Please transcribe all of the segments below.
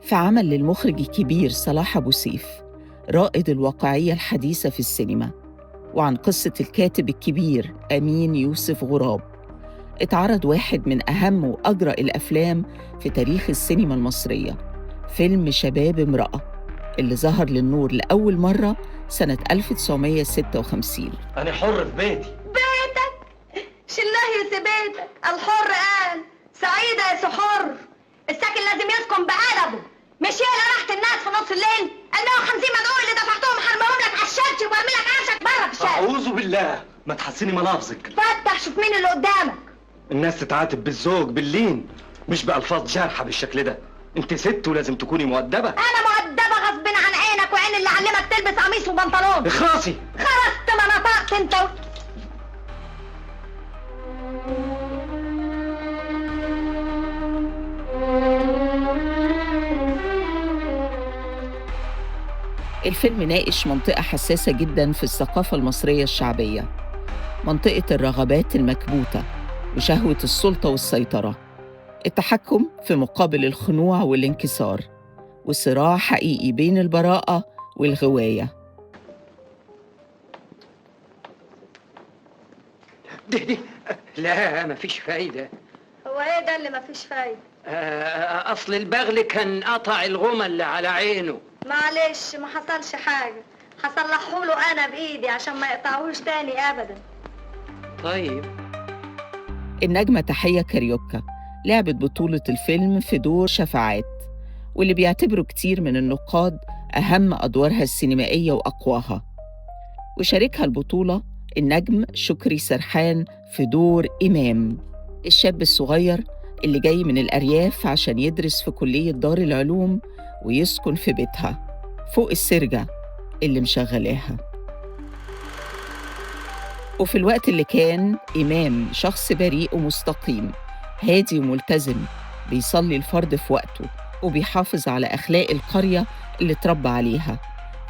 في عمل للمخرج الكبير صلاح أبو سيف، رائد الواقعية الحديثة في السينما، وعن قصة الكاتب الكبير أمين يوسف غراب. اتعرض واحد من أهم وأجرأ الأفلام في تاريخ السينما المصرية، فيلم شباب امرأة، اللي ظهر للنور لأول مرة سنة 1956. أنا حر في بيتي. شلاه يسيبيتك، الحر قال سعيدة يا سحر. الساكن لازم يسكن بقلبه، مش يلا راحة الناس في نص الليل. ال 150 مدعو اللي دفعتهم حرمهم لك على الشبش وبرمي لك عشك بره في الشارع. أعوذ بالله، ما تحسني ملافظك. فتح شوف مين اللي قدامك. الناس تتعاتب بالذوق باللين، مش بألفاظ جارحة بالشكل ده. انت ست ولازم تكوني مؤدبة. انا مؤدبة غصب عن عينك وعين اللي علمك تلبس قميص وبنطلون. اخرسي. خرست ما نطقت انت. الفيلم ناقش منطقة حساسة جداً في الثقافة المصرية الشعبية، منطقة الرغبات المكبوتة وشهوة السلطة والسيطرة، التحكم في مقابل الخنوع والانكسار، وصراع حقيقي بين البراءة والغواية. دي لا مفيش فايدة. هو ايه ده اللي مفيش فايدة؟ أصل البغل كان قطع الغمى اللي على عينه. معلش ما حصلش حاجة، هصلحهوله أنا بإيدي عشان ما يقطعوش تاني أبدا. طيب. النجمة تحية كاريوكا لعبت بطولة الفيلم في دور شفاعات، واللي بيعتبروا كتير من النقاد أهم أدوارها السينمائية وأقواها. وشاركها البطولة النجم شكري سرحان في دور إمام، الشاب الصغير اللي جاي من الأرياف عشان يدرس في كلية دار العلوم ويسكن في بيتها فوق السرجة اللي مشغلاها. وفي الوقت اللي كان إمام شخص بريء ومستقيم هادي وملتزم، بيصلي الفرض في وقته وبيحافظ على أخلاق القرية اللي اتربى عليها،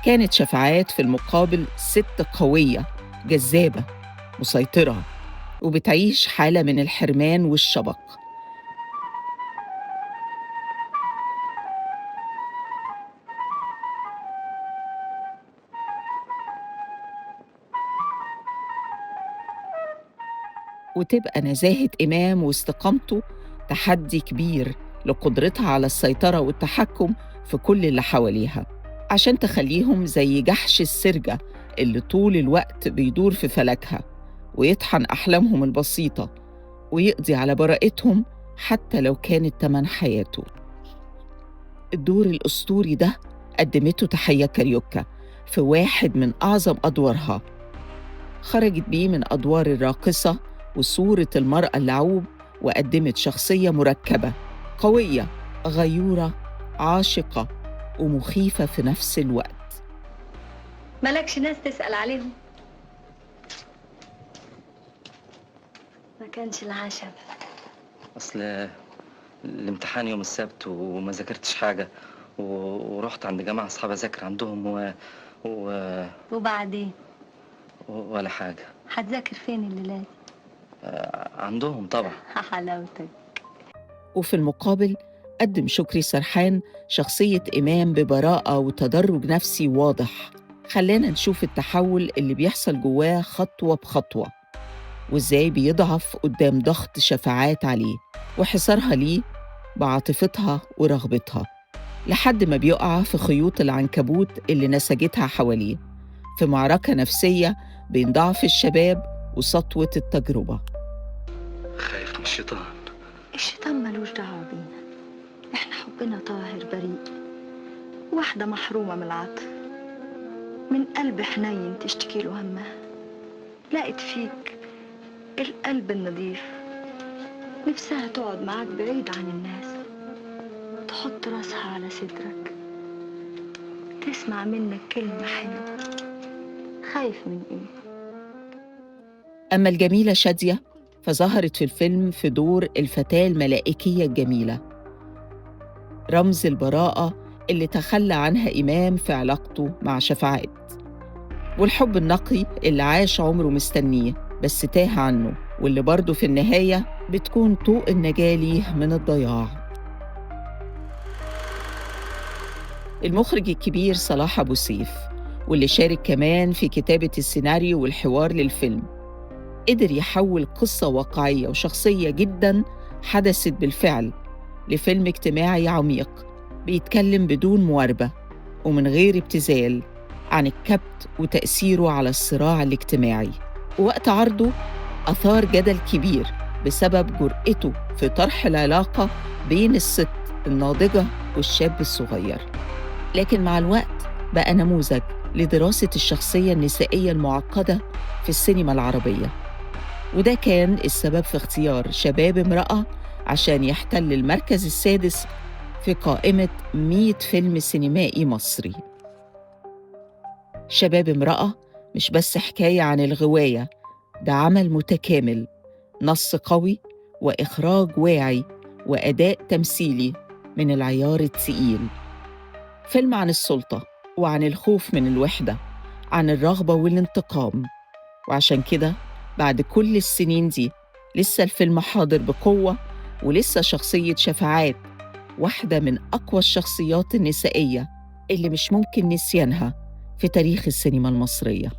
كانت شفاعات في المقابل ست قوية جذابة مسيطرة وبتعيش حالة من الحرمان والشبق. وتبقى نزاهة إمام واستقامته تحدي كبير لقدرتها على السيطرة والتحكم في كل اللي حواليها، عشان تخليهم زي جحش السرجة اللي طول الوقت بيدور في فلكها ويطحن أحلامهم البسيطة ويقضي على براءتهم حتى لو كانت تمن حياته. الدور الأسطوري ده قدمته تحية كاريوكا في واحد من أعظم أدوارها، خرجت بيه من أدوار الراقصة وصورة المرأة اللعوب، وقدمت شخصية مركبة قوية غيورة عاشقة ومخيفة في نفس الوقت. مالكش ناس تسأل عليهم؟ ما كانش العشاء. أصل الامتحان يوم السبت وما ذاكرتش حاجة ورحت عند جماعة أصحاب أذاكر عندهم وبعدين؟ ولا حاجة. هتذاكر فين الليلة؟ عندهم طبعا. حلاوتك. وفي المقابل قدم شكري سرحان شخصية إمام ببراءة وتدرج نفسي واضح، خلانا نشوف التحول اللي بيحصل جواه خطوة بخطوة، وإزاي بيضعف قدام ضغط شفاعات عليه وحصارها ليه بعاطفتها ورغبتها، لحد ما بيقع في خيوط العنكبوت اللي نسجتها حواليه، في معركة نفسية بين ضعف الشباب وسطوة التجربة. خايف من الشيطان. الشيطان ملوش دعوة بينا، احنا حبنا طاهر بريء، واحدة محرومة من العطف، من قلب حنين تشتكي له همها، لقت فيك القلب النظيف، نفسها تقعد معاك بعيد عن الناس، تحط راسها على صدرك، تسمع منك كلمة حلوة. خايف من ايه؟ أما الجميلة شادية فظهرت في الفيلم في دور الفتاة الملائكية الجميلة، رمز البراءة اللي تخلى عنها إمام في علاقته مع شفاعات، والحب النقي اللي عاش عمره مستنيه بس تاه عنه، واللي برضه في النهاية بتكون طوق النجاة ليه من الضياع. المخرج الكبير صلاح أبو سيف، واللي شارك كمان في كتابة السيناريو والحوار للفيلم، قدر يحول قصة واقعية وشخصية جداً حدثت بالفعل لفيلم اجتماعي عميق بيتكلم بدون مواربة ومن غير ابتذال عن الكبت وتأثيره على الصراع الاجتماعي. ووقت عرضه أثار جدل كبير بسبب جرأته في طرح العلاقة بين الست الناضجة والشاب الصغير، لكن مع الوقت بقى نموذج لدراسة الشخصية النسائية المعقدة في السينما العربية. وده كان السبب في اختيار شباب امرأة عشان يحتل المركز السادس في قائمة 100 فيلم سينمائي مصري. شباب امرأة مش بس حكاية عن الغواية، ده عمل متكامل، نص قوي وإخراج واعي وأداء تمثيلي من العيار التقيل. فيلم عن السلطة وعن الخوف من الوحدة، عن الرغبة والانتقام. وعشان كده بعد كل السنين دي لسه الفيلم حاضر بقوة، ولسه شخصية شفاعات واحدة من أقوى الشخصيات النسائية اللي مش ممكن نسيانها في تاريخ السينما المصرية.